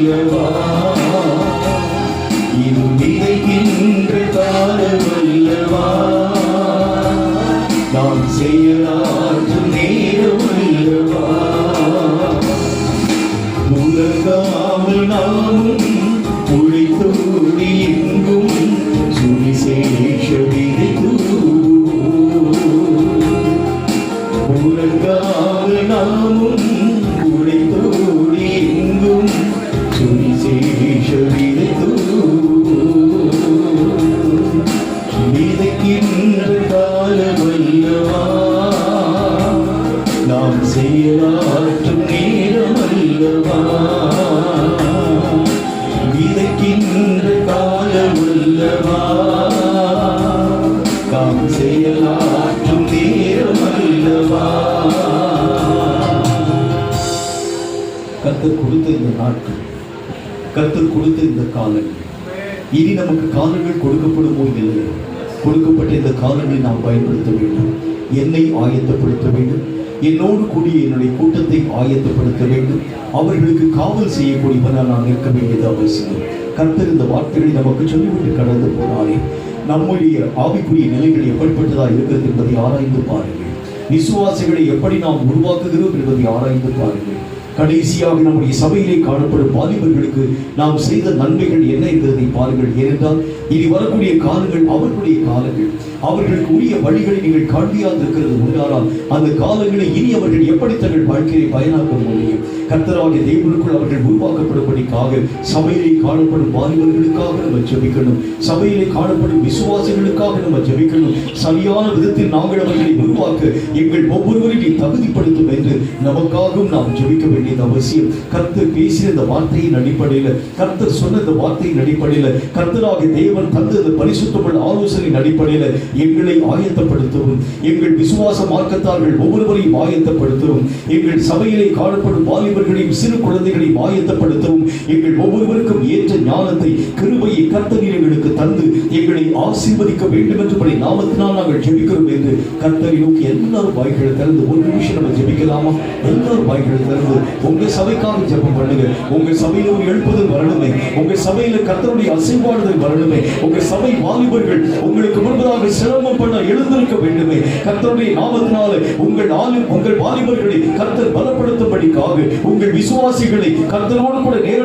காலமல்லவா, இது விதைக்கின்ற காலமல்லவா, நாம் செயலாற்றும் நேரமல்லவா. உலகாமல் நாமும் உழைத்தோடி எங்கும் சுவிசேஷ விதை உலகாமல் நாமும் உழைத்தோடி எங்கும் சுவிசேஷ விதை விதைக்கின்ற காலமல்லவா, நாம் செயலாற்றும் நேரமல்லவா, விதைக்கின்ற காலமல்லவா, நாம் செயலாற்றும் நேரமல்லவா. கர்த்தர் கொடுத்த இந்த நாட்கள், கர்த்தர் கொடுத்த இந்த காலங்கள், இனி நமக்கு காலங்கள் கொடுக்கப்படுமோ இல்லை, கொடுக்கப்பட்ட இந்த காலங்களை நாம் பயன்படுத்த வேண்டும். என்னை ஆயத்தப்படுத்த வேண்டும், என்னோடு கூடிய என்னுடைய கூட்டத்தை ஆயத்தப்படுத்த வேண்டும். அவர்களுக்கு காவல் செய்யக்கூடியவனால் நான் நிற்க வேண்டியது அவசியம். கர்த்தர் இந்த வார்த்தைகளை நமக்கு சொல்லிவிட்டு கடந்து போனாரே, நம்முடைய ஆவிக்குரிய நிலைகள் எப்படிப்பட்டதா இருக்கிறது என்பதை ஆராய்ந்து பாருங்கள். விசுவாசிகளை எப்படி நாம் உருவாக்குகிறோம் என்பதை ஆராய்ந்து பாருங்கள். கடைசியாக நம்முடைய சபையிலே காணப்படும் வாலிபர்களுக்கு நாம் செய்த நன்மைகள் என்ன என்பதை பாருங்கள். ஏனென்றால் இனி வரக்கூடிய காலங்கள் அவர்களுடைய காலங்கள். அவர்களுக்கு உரிய வழிகளை நீங்கள் காண்பியாது இருக்கிறது உண்டானால் அந்த காலங்களை இனி அவர்கள் எப்படி தங்கள் வாழ்க்கையை பயனாக்க முடியும்? கர்த்தராகிய தேவனுக்குள் அவர்கள் உருவாக்கப்படும்படிக்காக சபையிலே காணப்படும் வாலிபர்களுக்காக நம்ம ஜெபிக்கணும். சபையிலே காணப்படும் விசுவாசிகளுக்காக நம்ம ஜெபிக்கணும். சரியான விதத்தில் நாங்கள் அவர்களை உருவாக்க எங்கள் ஒவ்வொருவரையும் தகுதிப்படுத்தும் என்று நமக்காகவும் நாம் ஜெபிக்க வேண்டியது அவசியம். கர்த்தர் பேசிய இந்த வார்த்தையின் அடிப்படையில், கர்த்தர் சொன்ன இந்த வார்த்தையின் அடிப்படையில், கர்த்தராகிய தேவன் தந்த இந்த பரிசுத்தமுள்ள ஆலோசனையின் அடிப்படையில் எங்களை ஆயத்தப்படுத்தவும், எங்கள் விசுவாச மார்க்கத்தார்கள் ஒவ்வொருவரையும் ஆயத்தப்படுத்தவும், எங்கள் சபையிலே காணப்படும் வாலிபர்களையும் சிறு குழந்தைகளையும் ஆயத்தப்படுத்தவும், எங்கள் ஒவ்வொருவருக்கும் ஏற்ற ஞானத்தை கிருபையை கர்த்தர் எங்களுக்கு தந்து எங்களை ஆசீர்வதிக்க வேண்டும் என்று படி நாமத்தினால் நாங்கள் ஜெபிக்கிறோம் என்று கர்த்தரை நோக்கி எல்லாரும் வாய்களை திறந்து ஒரு நிமிஷம் நம்ம ஜெபிக்கலாமா? எல்லாரும் வாய்களை திறந்து உங்க சபைக்காக ஜெபம் பண்ணுங்க. உங்க சபையில ஒரு எழுப்புதல் வரணுமே, உங்க சபையில கர்த்தருடைய அசைவாடுதல் வரணுமே, உங்க சபை வாலிபர்கள் உங்களுக்கு முன்பதாக சிரமம் பண்ண எழுந்திருக்க வேண்டுமே. கர்த்தருடைய நாமத்தினால உங்கள் வாலிபர்களை கர்த்தர் பலப்படுத்தும்படிக்காக, உங்கள் விசுவாசிகளை கர்த்தரோடு கூட நேர